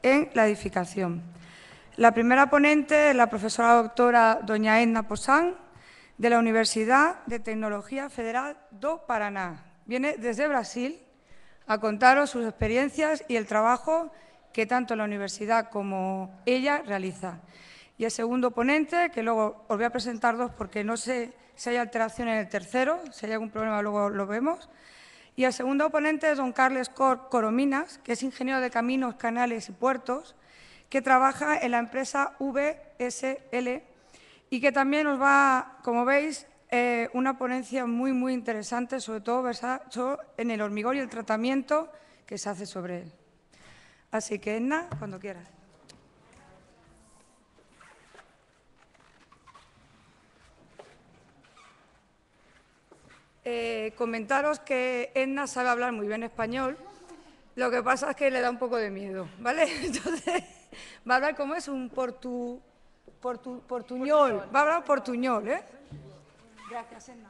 en la edificación. La primera ponente es la profesora doctora doña Edna Posán, de la Universidad de Tecnología Federal do Paraná. Viene desde Brasil a contaros sus experiencias y el trabajo que tanto la universidad como ella realiza. Y el segundo ponente, que luego os voy a presentar dos porque no sé si hay alteración en el tercero, si hay algún problema luego lo vemos. Y el segundo ponente es don Carles Corominas, que es ingeniero de caminos, canales y puertos, que trabaja en la empresa VSL y que también nos va, como veis, una ponencia muy, muy interesante, sobre todo basada en el hormigón y el tratamiento que se hace sobre él. Así que, Edna, cuando quieras. Comentaros que Edna sabe hablar muy bien español, lo que pasa es que le da un poco de miedo, ¿vale? Entonces, va a hablar como es un portuñol, va a hablar portuñol, ¿eh? Gracias, Edna.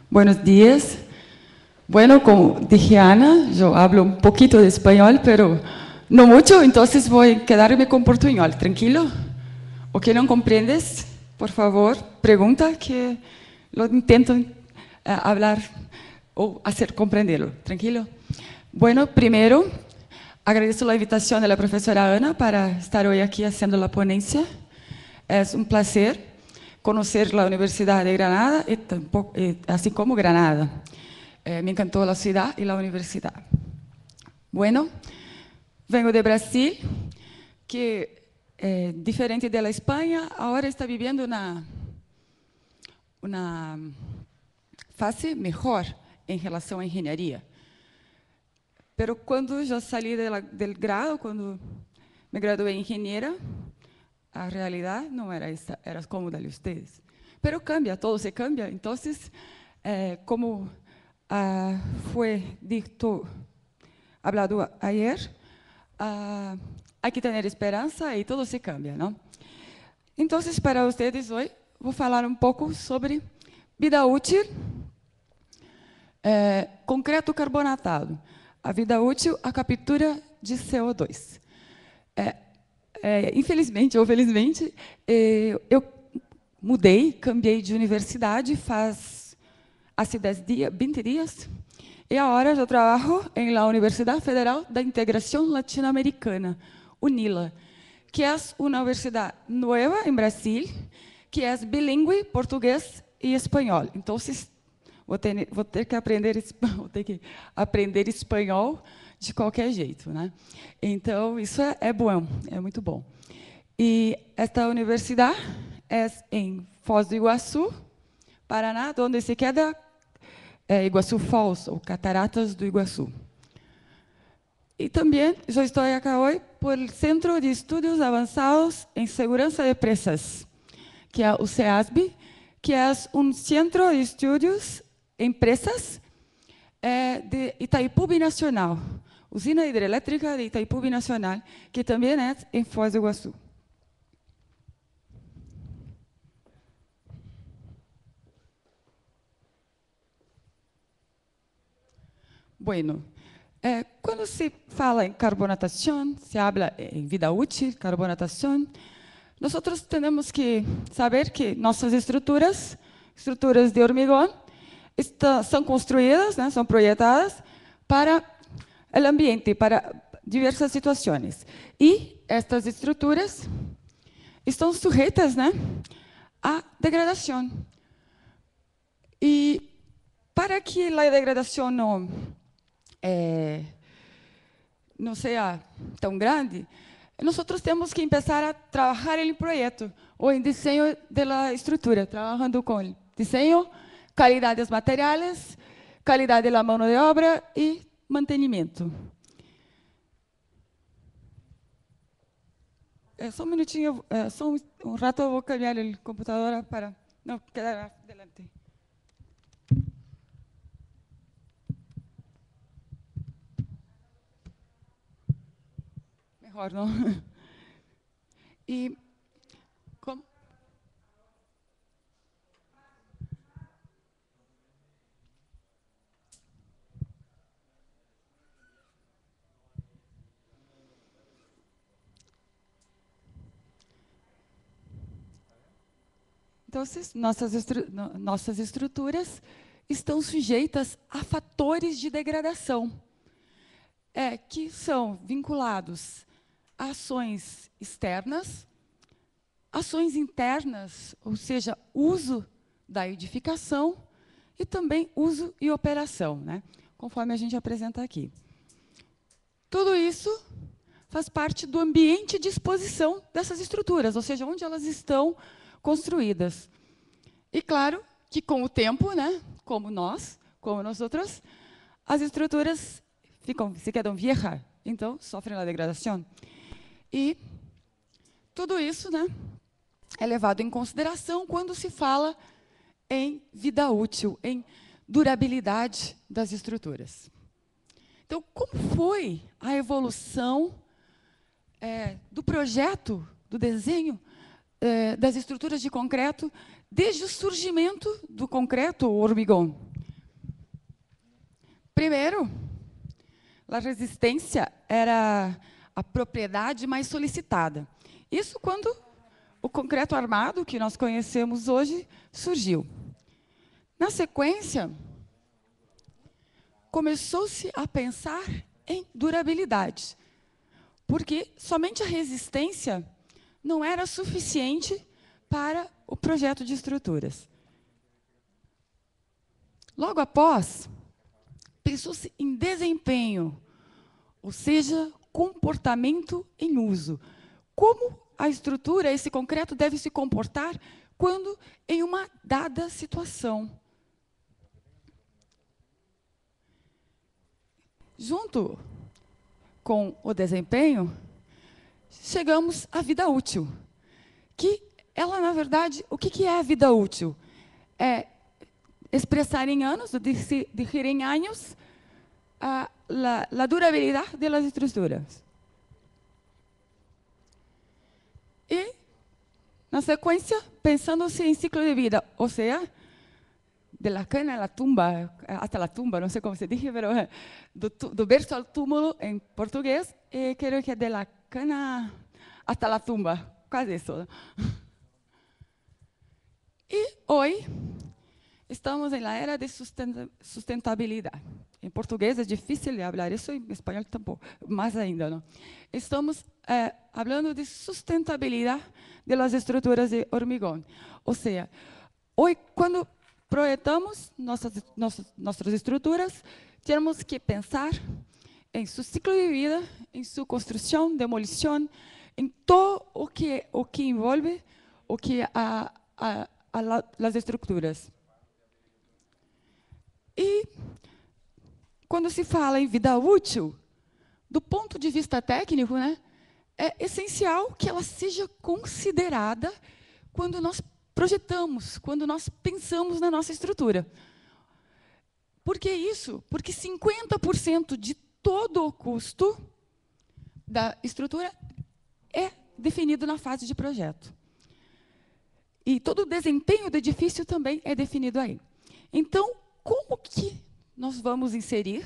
Buenos días. Bueno, como dije Ana, yo hablo un poquito de español, pero no mucho, entonces voy a quedarme con portuñol. ¿Tranquilo? ¿O que no comprendes? Por favor, pregunta que lo intento hablar o hacer comprenderlo. ¿Tranquilo? Bueno, primero, agradezco la invitación de la profesora Ana para estar hoy aquí haciendo la ponencia. Es un placer conocer la Universidad de Granada, así como Granada. Me encantó la ciudad y la universidad. Bueno, vengo de Brasil, que diferente de la España, ahora está viviendo una fase mejor en relación a ingeniería. Pero cuando yo salí del grado, cuando me gradué ingeniera, a realidad no era esa, era como la de ustedes. Pero cambia, todo se cambia. Entonces, como fue hablado ayer, hay que tener esperanza y todo se cambia, ¿no? Entonces, para ustedes hoy, voy a hablar un poco sobre vida útil, concreto carbonatado. A vida útil, a captura de CO2. Infelizmente ou felizmente, eu mudei, cambiei de universidade faz 20 dias, e agora eu trabalho em la Universidade Federal da Integração Latino-Americana, UNILA, que é uma universidade nova em Brasil, que é bilíngue português e espanhol. Então, vou ter que aprender espanhol de qualquer jeito, né? Então, isso é bom, é muito bom. E esta universidade é em Foz do Iguaçu, Paraná, onde se queda Iguaçu Falls, ou Cataratas do Iguaçu. E também eu estou aqui hoje por Centro de Estudos Avançados em Segurança de Presas, que é o CEASB, que é um centro de estudos em presas de Itaipu Binacional, usina hidrelétrica de Itaipu Binacional, que também é em Foz do Iguaçu. Bueno, quando se fala em carbonatação, se habla em vida útil, carbonatação, nós temos que saber que nossas estruturas de hormigão, são construídas, né, são projetadas para o ambiente, para diversas situações. E estas estruturas estão sujeitas, né, à degradação. E para que a degradação não seja tão grande, nós temos que começar a trabalhar em projeto ou em desenho da estrutura, trabalhando com desenho, qualidade dos materiais, qualidade da mão de obra e mantenimento. Só um minutinho, só um rato eu vou cambiar o computador para não quedar adelante. Melhor, não? E como? Então, nossas estruturas estão sujeitas a fatores de degradação, que são vinculados a ações externas, ações internas, ou seja, uso da edificação, e também uso e operação, né? Conforme a gente apresenta aqui. Tudo isso faz parte do ambiente de exposição dessas estruturas, ou seja, onde elas estão construídas. E claro que com o tempo, né, como nós outros, as estruturas se quedam viejas, então sofrem a degradação. E tudo isso, né, é levado em consideração quando se fala em vida útil, em durabilidade das estruturas. Então, como foi a evolução do projeto, do desenho das estruturas de concreto, desde o surgimento do concreto ou hormigão? Primeiro, a resistência era a propriedade mais solicitada. Isso quando o concreto armado, que nós conhecemos hoje, surgiu. Na sequência, começou-se a pensar em durabilidade, porque somente a resistência não era suficiente para o projeto de estruturas. Logo após, pensou-se em desempenho, ou seja, comportamento em uso. Como a estrutura, esse concreto, deve se comportar quando em uma dada situação. Junto com o desempenho, chegamos à vida útil, que ela, na verdade, o que é a vida útil? É expressar em anos, decir em anos, a durabilidade das estruturas. E, na sequência, pensando-se em ciclo de vida, ou seja, de la cana a la tumba, hasta la tumba, não sei como se diz, mas do berço ao túmulo, em português, e quero que é de la cana hasta la tumba, quase isso. E hoje estamos na era de sustentabilidade. Em português é difícil de falar isso, em espanhol tampouco, mais ainda, não? Estamos falando de sustentabilidade das estruturas de hormigão. Ou seja, hoje, quando projetamos nossas estruturas, temos que pensar em seu ciclo de vida, em sua construção, demolição, em todo o que envolve as estruturas. E, quando se fala em vida útil, do ponto de vista técnico, né, é essencial que ela seja considerada quando nós projetamos, quando nós pensamos na nossa estrutura. Por que isso? Porque 50% de todo o custo da estrutura é definido na fase de projeto. E todo o desempenho do edifício também é definido aí. Então, como que nós vamos inserir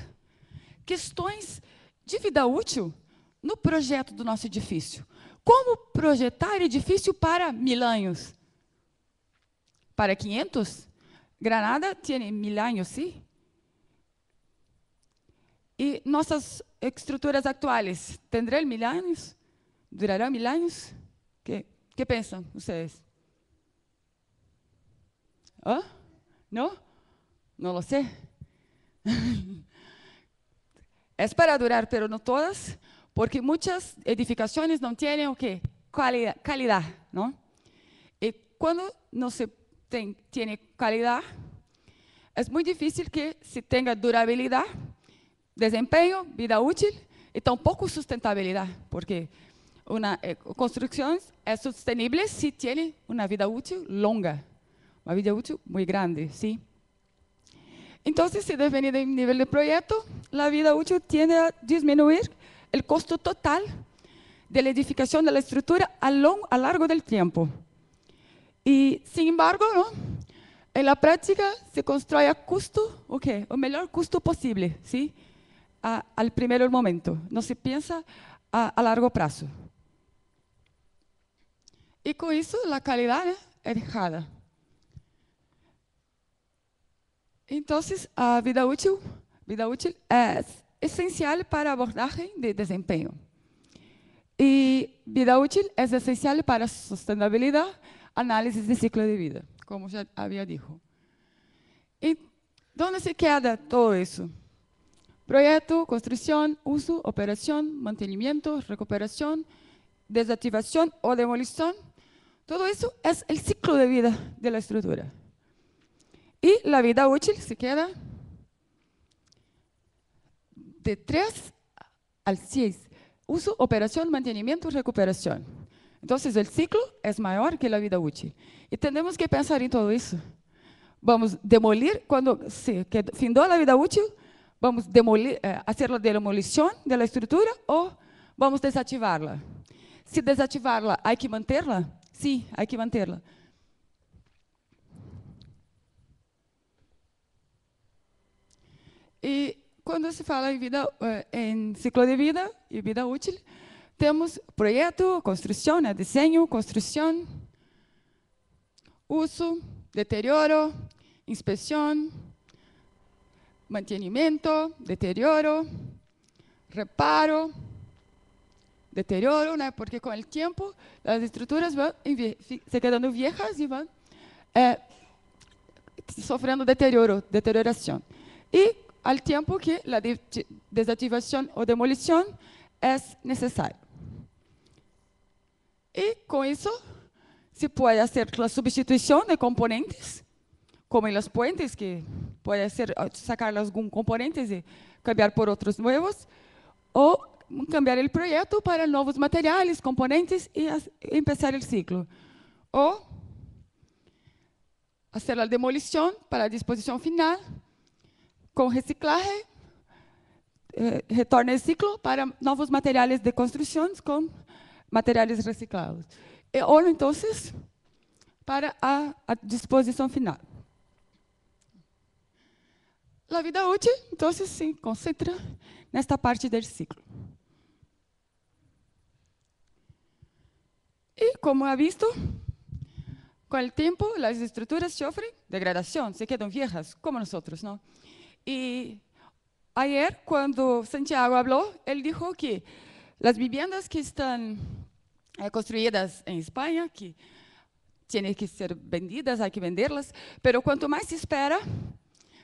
questões de vida útil no projeto do nosso edifício? Como projetar edifício para 1000 anos? Para 500? Granada tem 1000 anos, sim? E nossas estruturas atuais terão 1000 anos? Durarão 1000 anos? Que pensam vocês? Não? Não lo sei. É para durar, mas não todas, porque muitas edificações não têm o quê? Qualidade, não? E quando não se tem qualidade, é muito difícil que se tenha durabilidade, desempenho, vida útil e tampouco sustentabilidade, porque uma construção é sustentável se tem uma vida útil longa, uma vida útil muito grande, sim? Então, se define em nível de projeto, a vida útil tende a diminuir o custo total de la edificación de la estructura a lo largo del tiempo. Y, sin embargo, ¿no? En la práctica se construye a custo, o mejor custo posible, ¿sí? Al primer momento. No se piensa a largo plazo. Y con eso la calidad, ¿no? Es dejada. Entonces, a vida útil es esencial para abordaje de desempeño. Y vida útil es esencial para sustentabilidad, análisis de ciclo de vida, como ya había dicho. ¿Y dónde se queda todo eso? Proyecto, construcción, uso, operación, mantenimiento, recuperación, desactivación o demolición. Todo eso es el ciclo de vida de la estructura. Y la vida útil se queda de 3 al 6. Uso, operación, mantenimiento, recuperación. Entonces, el ciclo es mayor que la vida útil. Y tenemos que pensar en todo eso. Vamos a demolir, cuando se findó la vida útil, vamos a demolir, hacer la demolición de la estructura o vamos a desactivarla. Si desactivarla, ¿hay que mantenerla? Sí, hay que mantenerla. E quando se fala em ciclo de vida e vida útil, temos projeto, construção, né? Desenho, construção, uso, deterioro, inspeção, mantenimento, deterioro, reparo, deterioro, né? Porque com o tempo as estruturas vão se quedando viejas e vão sofrendo deterioração. E al tiempo que la desactivación o demolición es necesaria. Y con eso se puede hacer la sustitución de componentes, como en los puentes, que puede ser sacar algún componentes y cambiar por otros nuevos, o cambiar el proyecto para nuevos materiales, componentes y empezar el ciclo. O hacer la demolición para la disposición final, com reciclagem, retorna o ciclo para novos materiais de construção com materiais reciclados. Ou, então, para a disposição final. A vida útil, então, se concentra nesta parte do ciclo. E, como ha visto, com o tempo, as estruturas sofrem degradação, se quedam viejas, como nós, não? Y ayer, cuando Santiago habló, él dijo que las viviendas que están construidas en España, que tienen que ser vendidas, hay que venderlas, pero cuanto más se espera,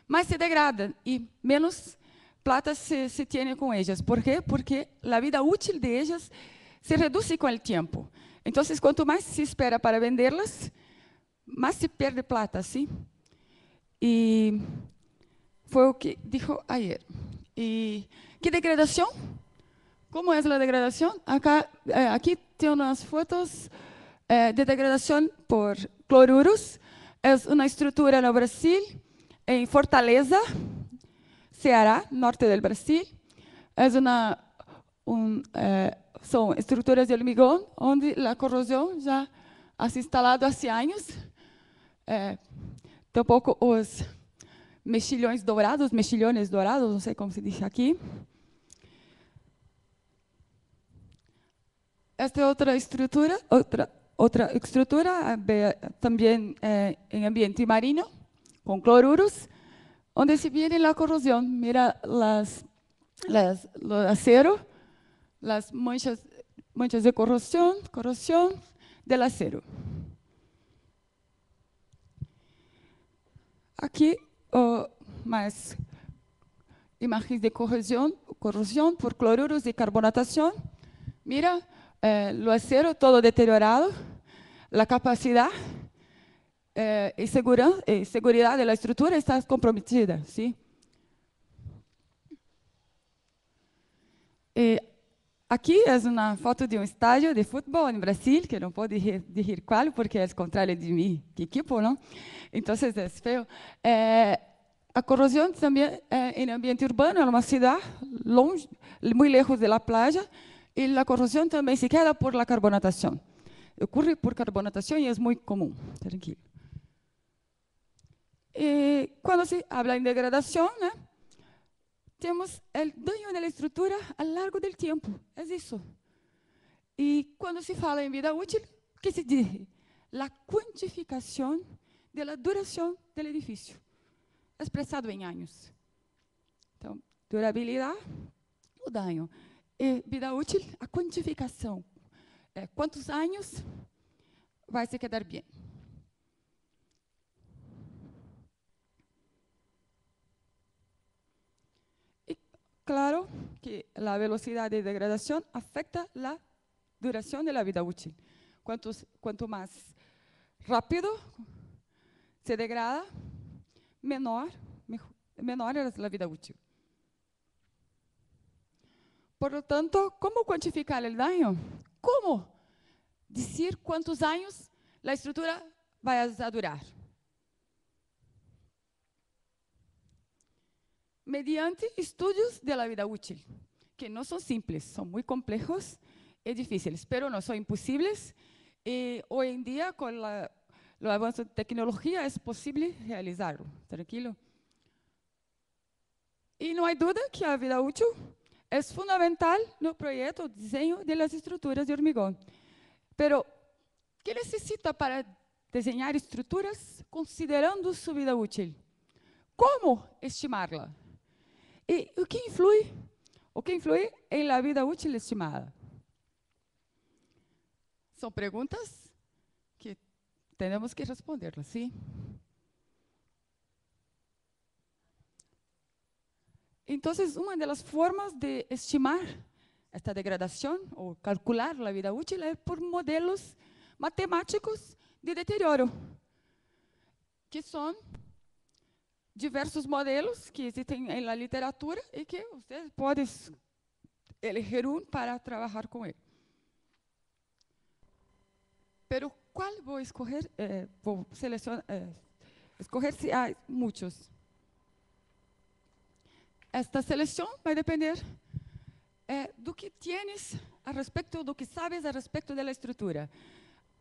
más se degradan y menos plata se tiene con ellas. ¿Por qué? Porque la vida útil de ellas se reduce con el tiempo. Entonces, cuanto más se espera para venderlas, más se pierde plata, ¿sí? Y foi o que dijo ayer. E que degradação? Como é a degradação? Aqui tem umas fotos de degradação por cloruros. É uma estrutura no Brasil, em Fortaleza, Ceará, norte do Brasil. São estruturas de hormigão, onde a corrosão já se instalado há anos. Tampouco os mexilhões dourados, não sei como se diz aqui. Esta é outra estrutura, também em ambiente marino, com cloruros, onde se viene a corrosão. Mira o acero, as manchas de corrosão do acero. Aqui, mais imagens de corrosão por cloruros de carbonatação. Mira, o acero todo deteriorado, a capacidade e segurança da estrutura está comprometida, ¿sí? Aqui é uma foto de estádio de futebol em Brasil, que não pode dizer qual, porque é o contrário de mim, que equipo, não? Então, é feio. A corrosão também em ambiente urbano, é uma cidade longe, muito lejos da praia, Y la corrosión también se queda por la carbonatación. Ocurre por carbonatación y es muy común. Tranquilo. Cuando se habla en degradación, tenemos el daño de la estructura a lo largo del tiempo. Es eso. Y cuando se habla en vida útil, ¿qué se dice? La cuantificación de la duración del edificio, expresado en años. Entonces, durabilidad, o daño. Vida útil, a quantificação. Quantos anos vai se quedar bem? E claro que a velocidade de degradação afeta a duração da vida útil. Quanto mais rápido se degrada, menor é a vida útil. Por lo tanto, ¿cómo cuantificar el daño? ¿Cómo decir cuántos años la estructura va a durar? Mediante estudios de la vida útil, que no son simples, son muy complejos y difíciles, pero no son imposibles. Hoy en día, con el avance de tecnología, es posible realizarlo. Tranquilo. Y no hay duda que la vida útil es fundamental no proyecto o diseño de las estructuras de hormigón. Pero, ¿qué necesita para diseñar estructuras considerando su vida útil? ¿Cómo estimarla? ¿Y qué influye en la vida útil estimada? Son preguntas que tenemos que responderlas, ¿sí? Entonces, una de las formas de estimar esta degradación o calcular la vida útil es por modelos matemáticos de deterioro, que son diversos modelos que existen en la literatura y que ustedes pueden elegir uno para trabajar con él. Pero, ¿cuál voy a escoger? Voy a seleccionar, escoger si hay muchos. Esta selección va a depender do que tienes a respecto, do que sabes a respecto da estrutura.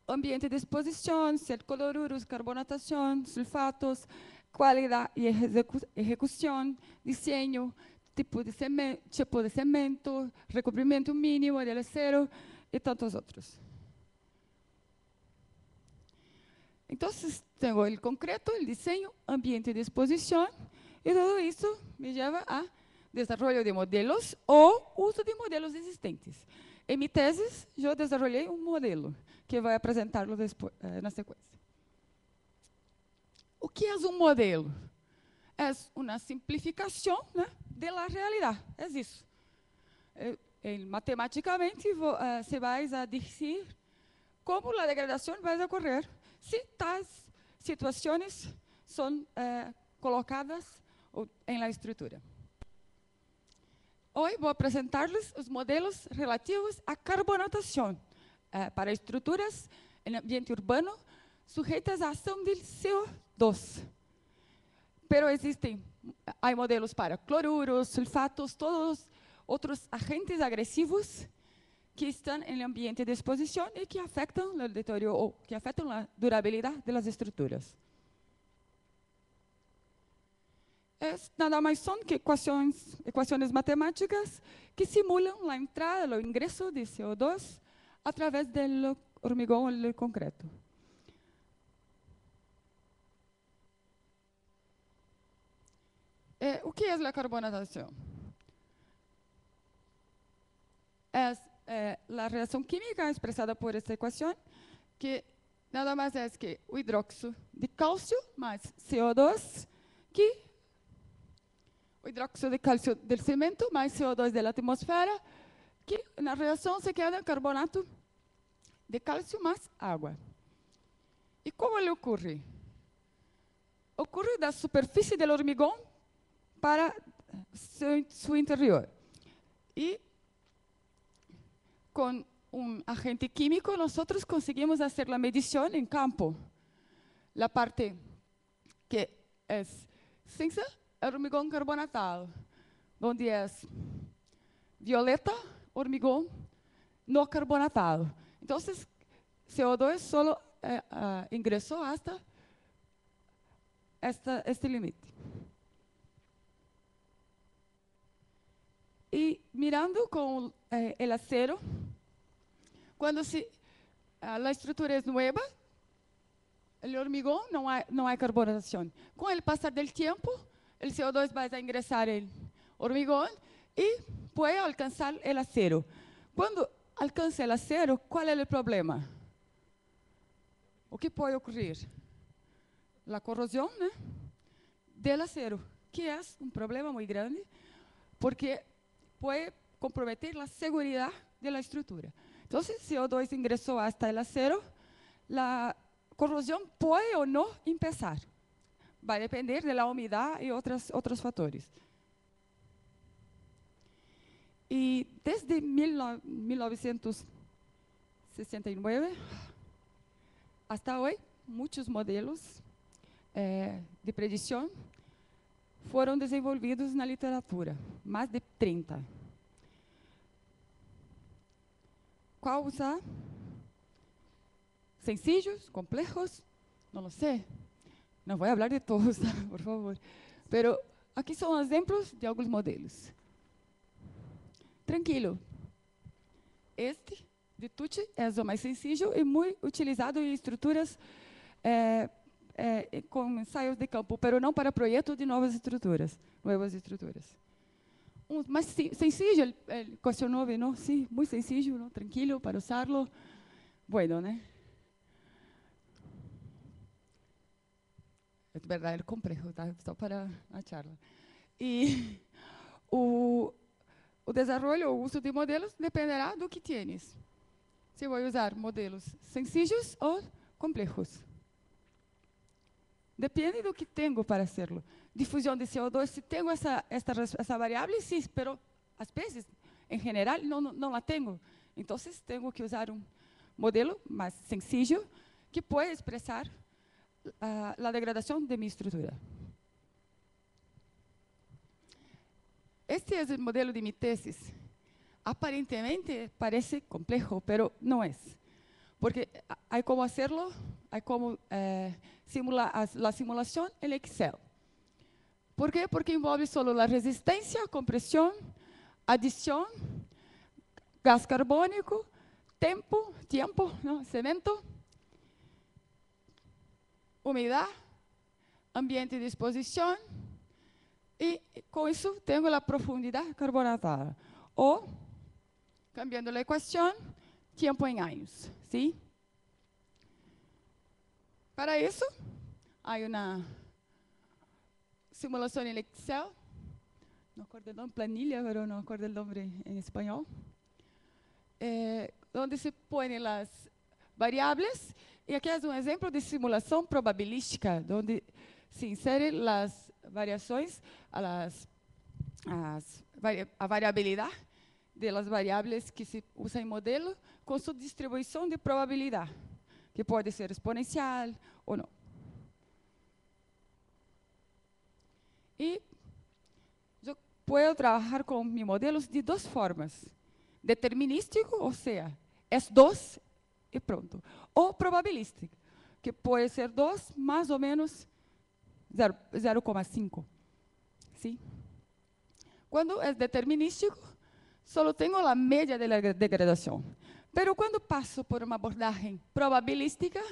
Ambiente de exposição, se é cloruros, carbonatação, sulfatos, qualidade e execução, desenho, tipo de cemento, recobrimento mínimo de acero e tantos outros. Então, tenho o concreto, o desenho, ambiente de exposição, e tudo isso me leva a desenvolvimento de modelos ou uso de modelos existentes. Em minha tese, eu desenvolvi um modelo que vai apresentá-lo na sequência. O que é um modelo? É uma simplificação, né, da realidade. É isso. Matematicamente, você vai dizer como a degradação vai ocorrer se tais situações são colocadas em la estrutura. Hoje vou apresentar-lhes os modelos relativos à carbonatação para estruturas em ambiente urbano sujeitas à ação do CO2. Pero há modelos para cloruros, sulfatos, todos outros agentes agressivos que estão em ambiente de exposição e que afetam o deterioro ou que afetam a durabilidade das estruturas. Nada mais são que equações matemáticas que simulam a entrada, o ingresso de CO2 através do hormigão ou do concreto. O que é a carbonatação? É a reação química expressada por esta equação, que nada mais é que o hidróxido de cálcio mais CO2, que o hidróxido de cálcio do cimento mais CO2 da atmosfera, que na reação se queda carbonato de cálcio mais água. E como ele ocorre? Ocorre da superfície do hormigão para seu interior. E com um agente químico, nós conseguimos fazer a medição em campo. A parte que é cinza é hormigão carbonatado, onde é violeta, hormigão no carbonatado. Entonces, CO2 solo ingresó hasta este límite. Y mirando con el acero, cuando la estructura es nueva, el hormigón no hay carbonatación. Con el pasar del tiempo, el CO2 va a ingresar el hormigón y puede alcanzar el acero. Cuando alcanza el acero, ¿cuál es el problema? O que puede ocurrir? La corrosión, ¿no?, del acero, que es un problema muy grande, porque puede comprometer la seguridad de la estructura. Entonces, si CO2 ingresó hasta el acero, la corrosión puede o no empezar. Va a depender de la humedad y otros factores. Y desde 1969 hasta hoy, muchos modelos de predicción fueron desenvolvidos na literatura, mais de 30. Qual usar? Sencillos, complejos, não sei. Não vou falar de todos, por favor. Pero aqui são exemplos de alguns modelos. Tranquilo. Este de Tucci é o mais sencillo e muito utilizado em estruturas com ensaios de campo, pero não para projetos de novas estruturas. Mais sencillo, el questionou, ¿no? Sí, muy sencillo, ¿no? Tranquilo para usarlo. Bueno, ¿no? É verdade, é complejo, tá? Só para a charla. E o desenvolvimento, o uso de modelos dependerá do que tienes. Se vou usar modelos sencillos ou complejos. Depende do que tenho para hacerlo. Difusão de CO2, se tenho essa variável, sim, pero às vezes, em geral, não a tenho. Então, tenho que usar um modelo mais sencillo que pode expressar a degradação de minha estrutura. Este é o modelo de minha tese. Aparentemente parece complejo, pero não é. Porque há como hacerlo, há como simular a simulação em Excel. ¿Por quê? Porque envolve só a resistência, compressão, adição, gás carbônico, tempo, ¿no?, cemento, umidade, ambiente de exposição, e com isso tenho a profundidade carbonatada. Ou, cambiando a equação, tempo em anos. ¿Sí? Para isso, há uma simulação em Excel, não recordo o nome, planilha, mas não recordo o nome em espanhol, onde se põem as variáveis, e aqui é um exemplo de simulação probabilística, onde se inserem as variações, a variabilidade das variáveis que se usa em modelo, com sua distribuição de probabilidade, que pode ser exponencial ou não. E eu posso trabalhar com meus modelos de duas formas. Determinístico, ou seja, é 2 e pronto. Ou probabilístico, que pode ser 2 mais ou menos 0,5. ¿Sí? Quando é determinístico, só tenho a média da degradação. Pero quando passo por uma abordagem probabilística,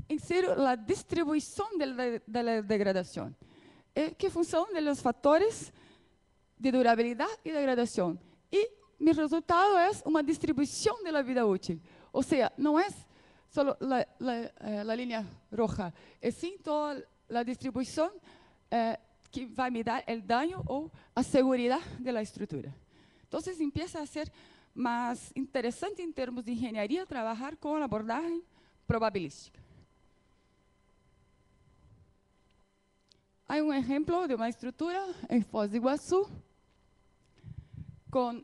insiro a distribuição da degradação, que função dos fatores de durabilidade e degradação. E meu resultado é uma distribuição da vida útil. Ou seja, não é só a linha roja, é sim toda a distribuição que vai me dar o dano ou a segurança da estrutura. Então, empieza a ser mais interessante em termos de engenharia trabalhar com a abordagem probabilística. Há um exemplo de uma estrutura em Foz do Iguaçu com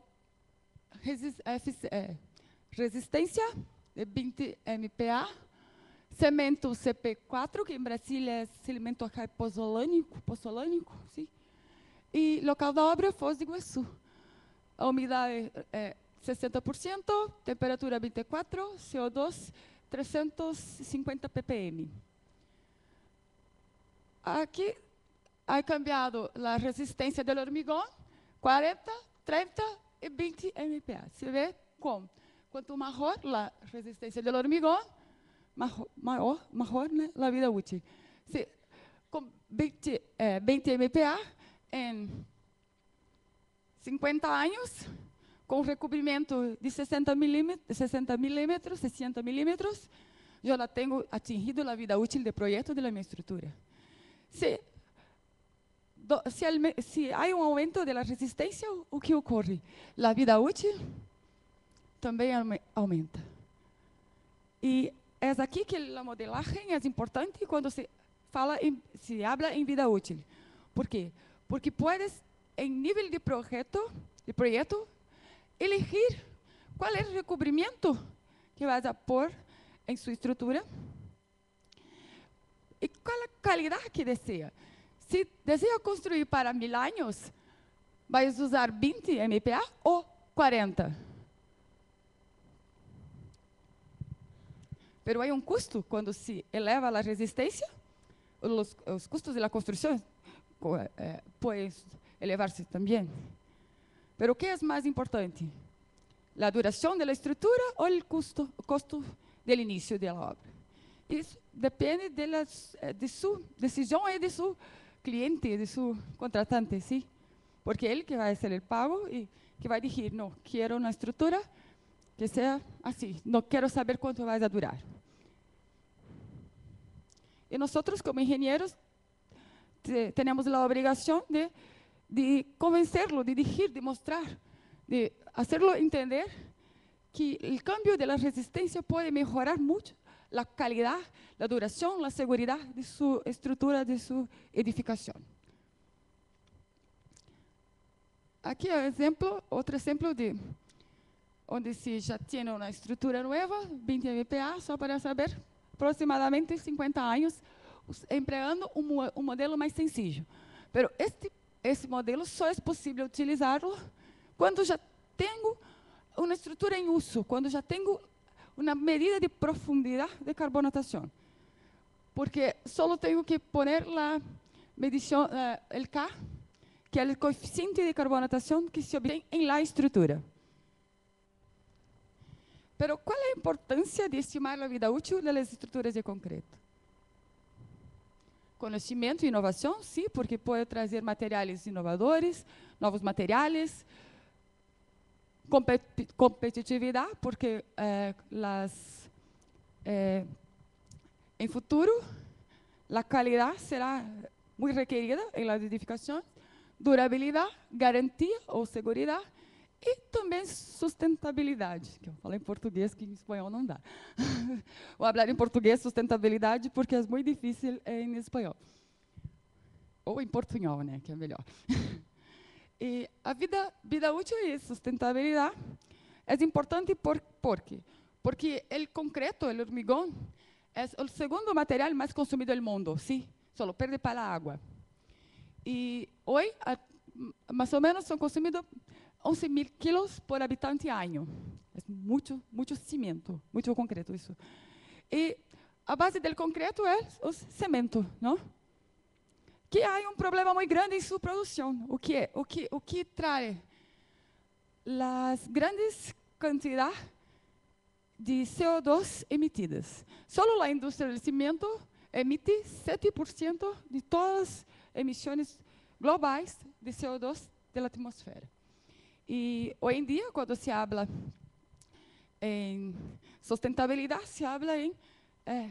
resistência de 20 MPa, cimento CP4, que em Brasília é cimento pozzolânico, sim? E local da obra, Foz do Iguaçu. A umidade é 60%, temperatura 24, CO2 350 ppm. Aqui ha cambiado a resistência do hormigão, 40, 30 e 20 MPa. Se vê como? Quanto maior a resistência do hormigão, maior né, a vida útil. Se, com 20 MPa em 50 anos, com recobrimento de 60 milímetros, 60 milímetros, eu já tenho atingido a vida útil do projeto da minha estrutura. Se há um aumento da resistência, o que ocorre? A vida útil também aumenta. E é aqui que a modelagem é importante quando se habla em vida útil. Por quê? Porque puedes, em nível de projeto, elegir qual é o recobrimento que vas a pôr em sua estrutura e qual a qualidade que deseja. Se deseja construir para 1000 anos, vais usar 20 MPa ou 40. Pero há um custo quando se eleva a resistência, os custos da construção podem elevar-se também. Pero o que é mais importante? A duração da estrutura ou o custo do início da obra? Isso depende de sua decisão e de seu cliente, de seu contratante, sim? Porque ele que vai ser o pago e que vai dizer, não, quero uma estrutura que seja assim, não quero saber quanto vai durar. E nós, como engenheiros, temos a obrigação de convencê-lo, de dizer, de mostrar, de fazê-lo entender que o cambio da resistência pode melhorar muito a qualidade, a duração, a segurança de sua estrutura, de sua edificação. Aqui é outro exemplo de onde se já tem uma estrutura nova, 20 MPa, só para saber, aproximadamente 50 anos, empregando um modelo mais sencillo. Pero esse modelo só é possível utilizá-lo quando já tenho uma estrutura em uso, quando já tenho uma medida de profundidade de carbonatação. Porque só tenho que pôr a medição, o K, que é o coeficiente de carbonatação que se obtém em la estrutura. Pero qual é a importância de estimar a vida útil das estruturas de concreto? Conhecimento e inovação, sim, porque pode trazer materiais inovadores, novos materiais. Competitividade, porque em futuro a qualidade será muito requerida em las edificações. Durabilidade, garantia ou segurança. E também sustentabilidade, que eu falo em português, que em espanhol não dá. Vou falar em português sustentabilidade, porque é muito difícil em espanhol. Ou em portunhol, né, que é melhor. E a vida útil e sustentabilidade é importante porque o concreto, o hormigão, é o segundo material mais consumido do mundo, sim, só perde para a água. E hoje, mais ou menos, são consumidos 11.000 quilos por habitante ano. É muito cimento, muito concreto isso. E a base do concreto é o cimento, não? Que há um problema muito grande em sua produção. O que traz as grandes quantidades de CO2 emitidas. Só a indústria do cimento emite 7% de todas as emissões globais de CO2 da atmosfera. E hoje em dia, quando se habla em sustentabilidade, se habla em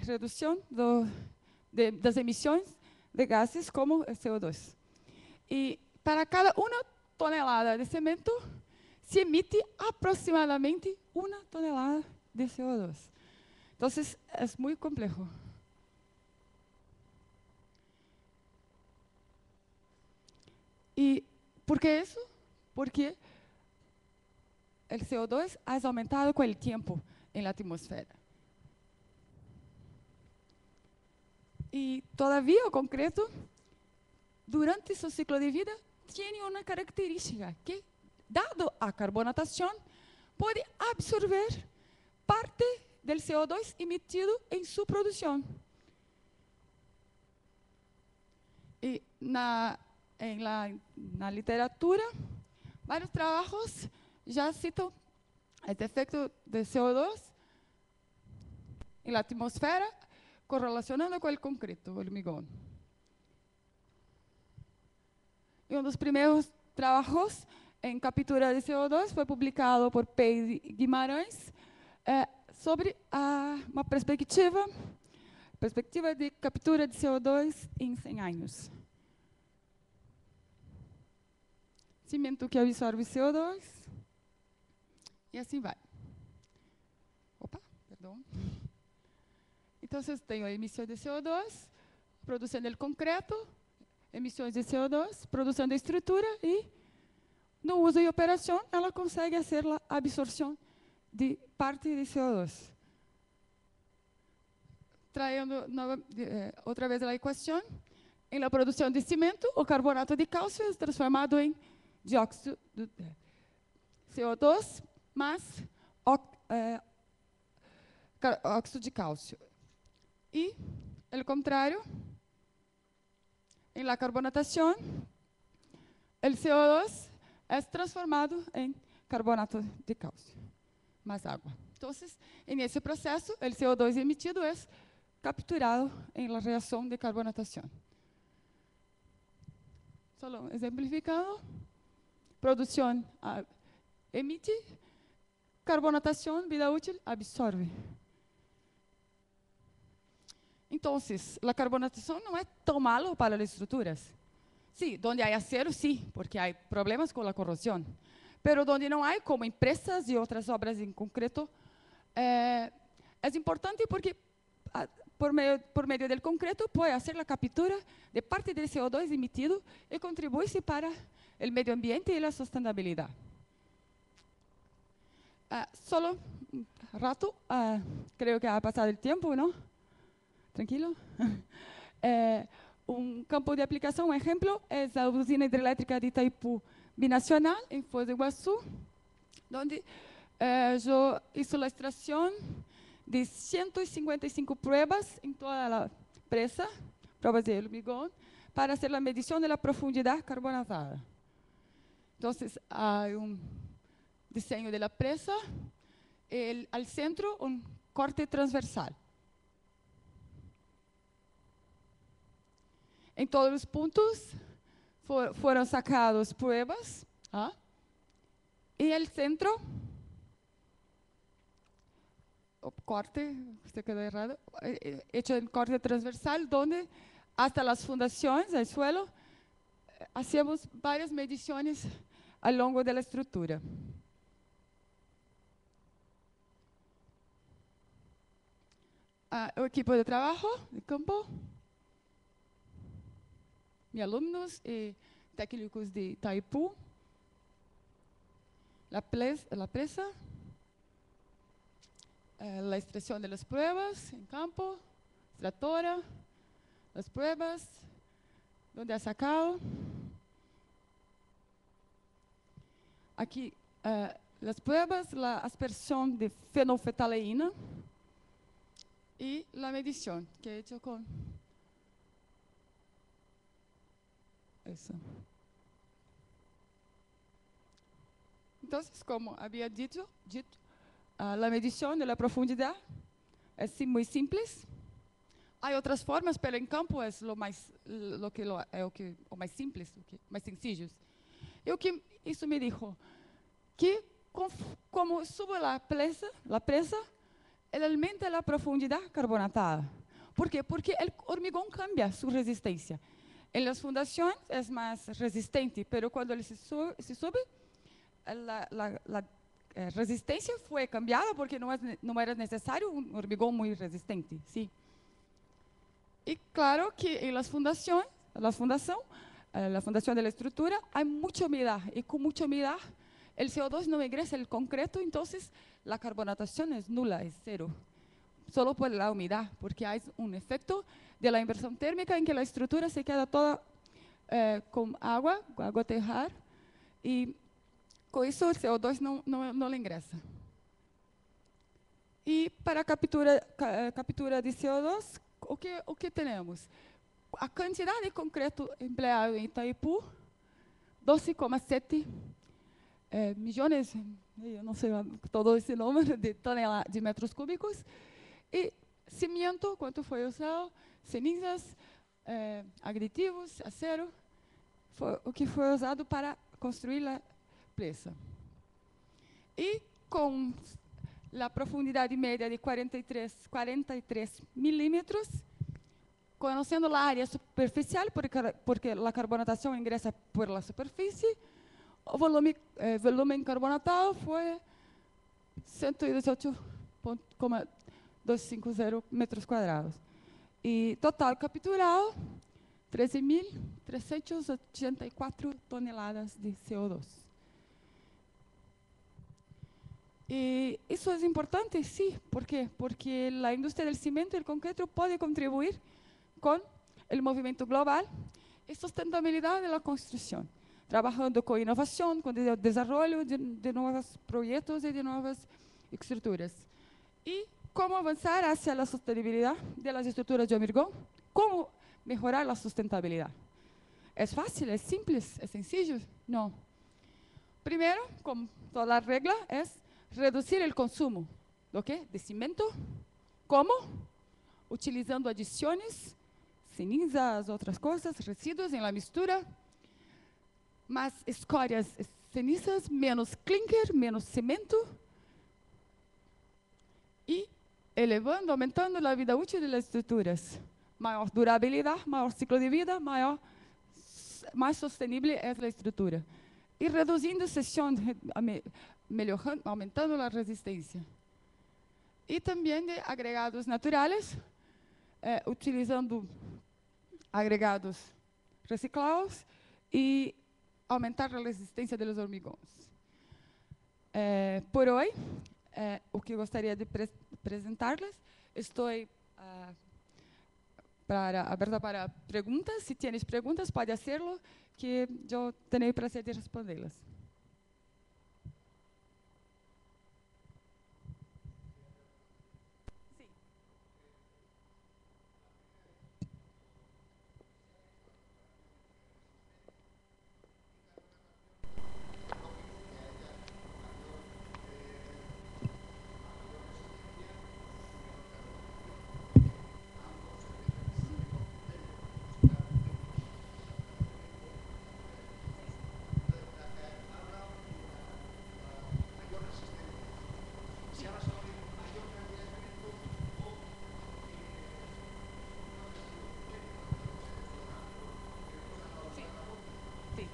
redução das emissões de gases como CO2. E para cada 1 tonelada de cimento, se emite aproximadamente 1 tonelada de CO2. Então, é muito complexo. E por que isso? Porque o CO2 ha aumentado com o tempo na atmosfera. E, todavia, o concreto, durante seu ciclo de vida, tiene una característica que, dado a carbonatación, puede absorber parte del CO2 emitido en su producción. Y en la literatura, varios trabajos ya citan este efecto de CO2 en la atmósfera correlacionando con el concreto, el hormigón. Y uno de los primeros trabajos en captura de CO2 fue publicado por Pei Guimarães sobre una perspectiva de captura de CO2 en 100 años. Cimento que absorve CO2 y así va. Opa, perdón. Entonces tengo emisión de CO2, producción del concreto, emisiones de CO2, producción de estructura y no uso y operación, ela consegue hacer la absorción de parte de CO2. Trayendo otra vez la ecuación, en la producción de cemento, o carbonato de calcio es transformado en dióxido de CO2 más óxido de calcio. Y el contrario, en la carbonatación, el CO2 es transformado en carbonato de calcio, más agua. Entonces, en ese proceso, el CO2 emitido es capturado en la reacción de carbonatación. Solo ejemplificando, producción emite, carbonatación, vida útil, absorbe. Entonces, la carbonatación no es tan malo para las estructuras. Sí, donde hay acero, sí, porque hay problemas con la corrosión. Pero donde no hay, como empresas y otras obras en concreto, es importante porque por medio del concreto puede hacer la captura de parte del CO2 emitido y contribuirse para el medio ambiente y la sostenibilidad. Solo un rato, creo que ha pasado el tiempo, ¿no? Tranquilo. Un campo de aplicación, un ejemplo, es la usina hidroeléctrica de Itaipu Binacional, en Foz do Iguazú, donde yo hice la extracción de 155 pruebas en toda la presa, pruebas de hormigón, para hacer la medición de la profundidad carbonatada. Entonces, hay un diseño de la presa, al centro un corte transversal. En todos los puntos fueron sacadas pruebas, y el centro, corte, usted quedó errado, hecho en corte transversal, donde hasta las fundaciones, el suelo, hacíamos varias mediciones a lo largo de la estructura. El equipo de trabajo, de campo, mis alumnos y técnicos de Itaipu, la presa, la extracción de las pruebas en campo, extractora, las pruebas, donde ha sacado. Aquí las pruebas, la aspersión de fenolftaleína y la medición que he hecho con eso. Entonces, como había dicho, la medición de la profundidad es muy simple. Hay otras formas, pero en campo es lo más simples, más sencillo. Y o que isso me dijo, que como sube la presa, ele aumenta a profundidade carbonatada. ¿Por quê? Porque o hormigón cambia sua resistência. Em las fundações é mais resistente, pero quando ele se sube, a resistência foi cambiada porque não era necessário um hormigón muito resistente, ¿sí? E claro que em las fundações, la fundación de la estructura, hay mucha humedad y con mucha humedad el CO2 no ingresa al concreto, entonces la carbonatación es nula, es cero, solo por la humedad, porque hay un efecto de la inversión térmica en que la estructura se queda toda com água aterrar, e com isso o CO2 não ingressa. E para a captura de CO2, o que temos? A quantidade de concreto empregado em Itaipu, 12,7 milhões, eu não sei todo esse número de metros cúbicos, e cimento, quanto foi usado, cenizas, aditivos, acero, foi o que foi usado para construir a presa. E com a profundidade média de 43 milímetros, conhecendo a área superficial, porque a carbonatação ingressa por la superfície, o volume carbonatado foi 118,250 metros quadrados. E total capturado, 13.384 toneladas de CO2. E isso é importante, sim. ¿Por quê? Porque a indústria do cimento e do concreto pode contribuir com o movimento global e sustentabilidade da construção, trabalhando com inovação, com o desenvolvimento de novos projetos e de novas estruturas. E como avançar hacia a sustentabilidade das estruturas de hormigão? Como melhorar a sustentabilidade? É fácil? É simples? É sencillo? Não. Primeiro, como toda regra, é reduzir o consumo de cimento. Como? Utilizando adições, cenizas, outras coisas, resíduos em la mistura, mais escórias, cenizas, menos clinker, menos cimento, e elevando, aumentando a vida útil das estruturas. Maior durabilidade, maior ciclo de vida, mais sustentável é a estrutura. E reduzindo sessão, melhorando, aumentando a resistência. E também de agregados naturais, utilizando agregados reciclados e aumentar a resistência dos hormigões. Por hoje, o que gostaria de apresentar-lhes, estou aberta para perguntas. Se tienes perguntas, pode fazê-lo, que eu terei o prazer de respondê-las.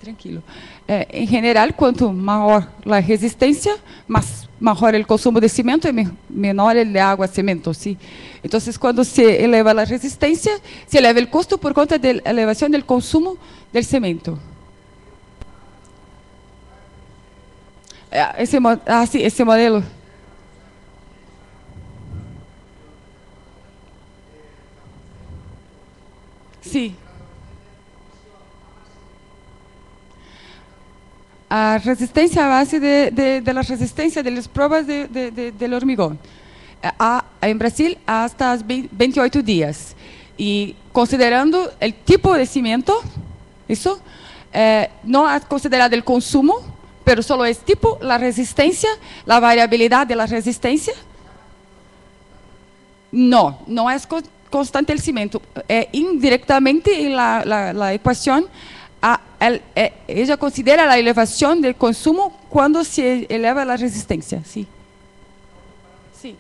Tranquilo. Em geral, quanto maior a resistência, maior o consumo de cimento e menor o de água cimento, sim. Então, quando se eleva a resistência, se eleva o custo por conta da elevação do consumo do cimento. Esse modelo. Sim. A resistência a base da resistência das provas de hormigão. Em Brasil, hasta 28 dias. E considerando o tipo de cimento, isso, não é considerado o consumo, mas só é tipo, a resistência, a variabilidade da resistência. Não é constante o cimento. Indiretamente, na equação, ella considera a elevação do consumo quando se eleva a resistência. Sim. Sim.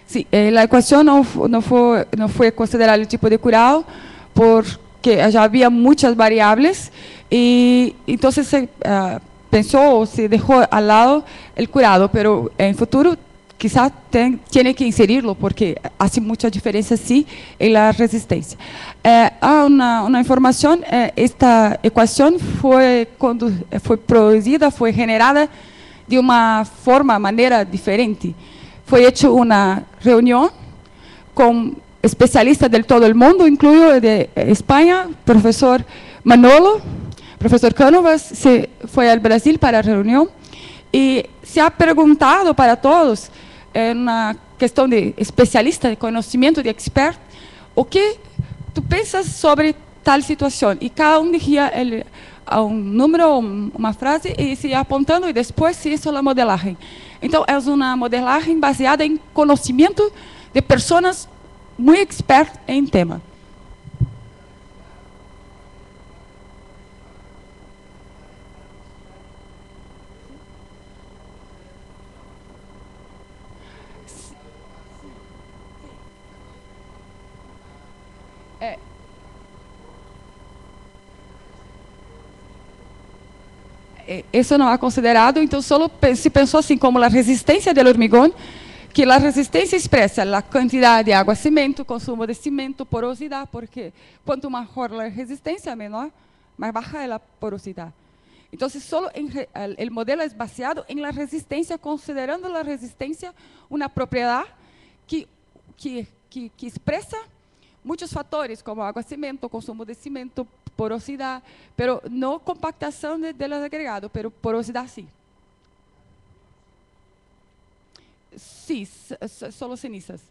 Sim. A equação não foi considerada o tipo de curado porque já havia muitas variáveis e então se pensou, se deixou ao lado o curado, pero em futuro quizás tiene que inserirlo porque hace mucha diferencia sí en la resistencia. Una información, esta ecuación fue producida, fue generada de uma maneira diferente. Foi hecha uma reunião com especialistas de todo o mundo, incluindo de Espanha, professor Manolo, professor Cánovas, se foi ao Brasil para a reunião, e se ha perguntado para todos, na questão de especialista, de conhecimento, de expert, o que tu pensas sobre tal situação? E cada um dizia um número, uma frase, e se ia apontando, e depois se isso é a modelagem. Então, é uma modelagem baseada em conhecimento de pessoas muito expertas em tema. Isso não é considerado, então só se pensou assim como a resistência do hormigão, que a resistência expressa a quantidade de água, cimento, consumo de cimento, porosidade, porque quanto maior a resistência, menor, mais baixa é a porosidade. Então, só o modelo é baseado em la resistência, considerando a resistência uma propriedade que expressa muitos fatores, como água, cimento, consumo de cimento, porosidade, pero não compactação de los agregados, pero porosidade sim. Sim, solo cenizas.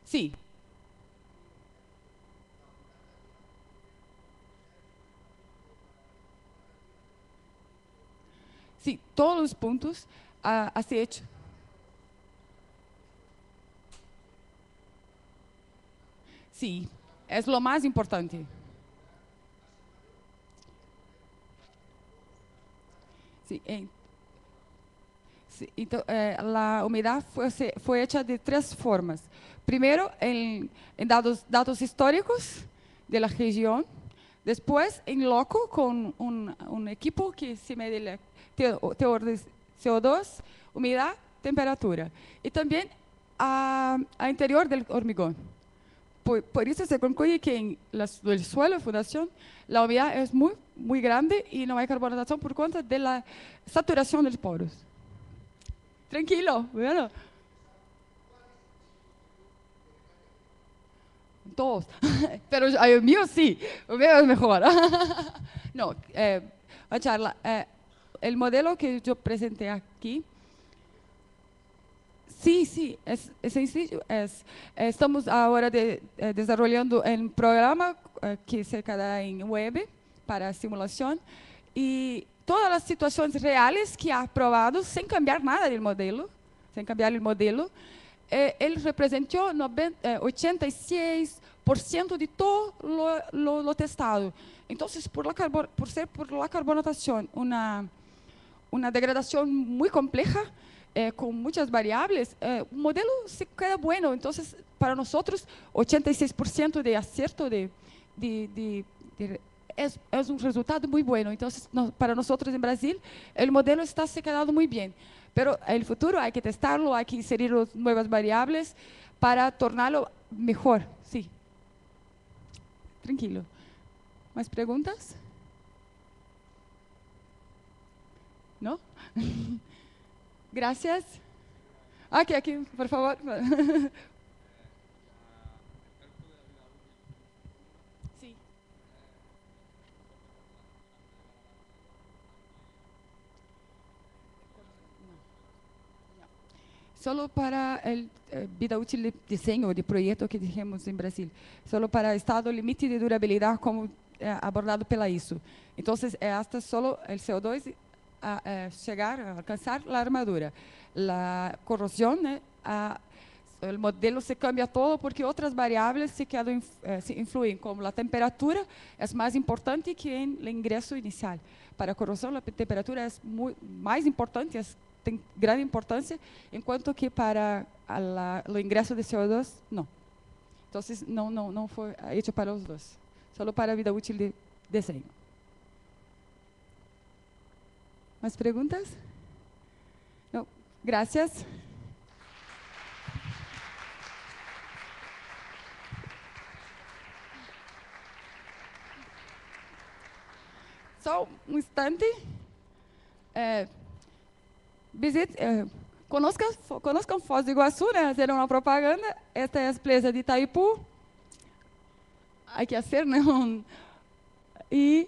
Sim. Sim, todos os pontos a ser hecho. Sim, é o mais importante. Sim, então, a umidade foi hecha de três formas. Primeiro, em dados históricos da região. Depois, em loco, com um equipo que se mede teor de CO2, umidade, temperatura. E também a interior do hormigão. Por isso se concluye que en el suelo, fundación, la humedad es muy grande y no hay carbonatación por cuenta de la saturación de los poros. Tranquilo, bueno. Todos. Pero el mío sí, el mío es mejor. No, a charla. El modelo que yo presenté aquí, sí, es sencillo. Estamos ahora desarrollando un programa que se queda en web para simulación y todas las situaciones reales que ha probado sin cambiar nada del modelo, él representó 86% de todo lo testado. Entonces, por ser por la carbonatación una degradación muy compleja, con muchas variables, el modelo se queda bueno. Entonces, para nosotros, 86% de acierto es un resultado muy bueno. Entonces, para nosotros en Brasil, el modelo está se quedando muy bien. Pero en el futuro hay que testarlo, hay que inserir nuevas variables para tornarlo mejor. Sí. Tranquilo. ¿Más preguntas? ¿No? Gracias. Aquí, por favor. Sí. Solo para el vida útil de diseño de proyecto que dijimos en Brasil. Solo para estado limite de durabilidad como abordado pela ISO. Entonces, hasta solo el CO2 llegar a alcanzar la armadura. La corrosión, el modelo se cambia todo porque otras variables se influyen, como la temperatura es más importante que en el ingreso inicial. Para corrosión la temperatura es más importante, tem grande importância, enquanto que para o ingresso de CO2, não. Então, não foi feito para os dois, só para a vida útil de desenho. Mais perguntas? Não. Gracias. Só um instante. Conozcam Foz do Iguaçu, né? Fazer uma propaganda. Esta é a presa de Itaipu. Há que fazer, né? E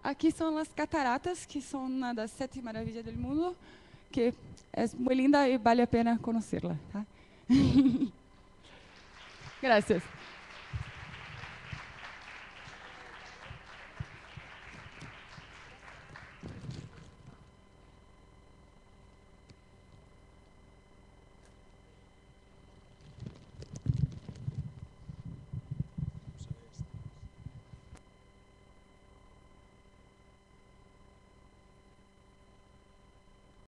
aqui são as cataratas, que são uma das 7 maravilhas do mundo, que é muito linda e vale a pena conhecê-la. Tá? Graças.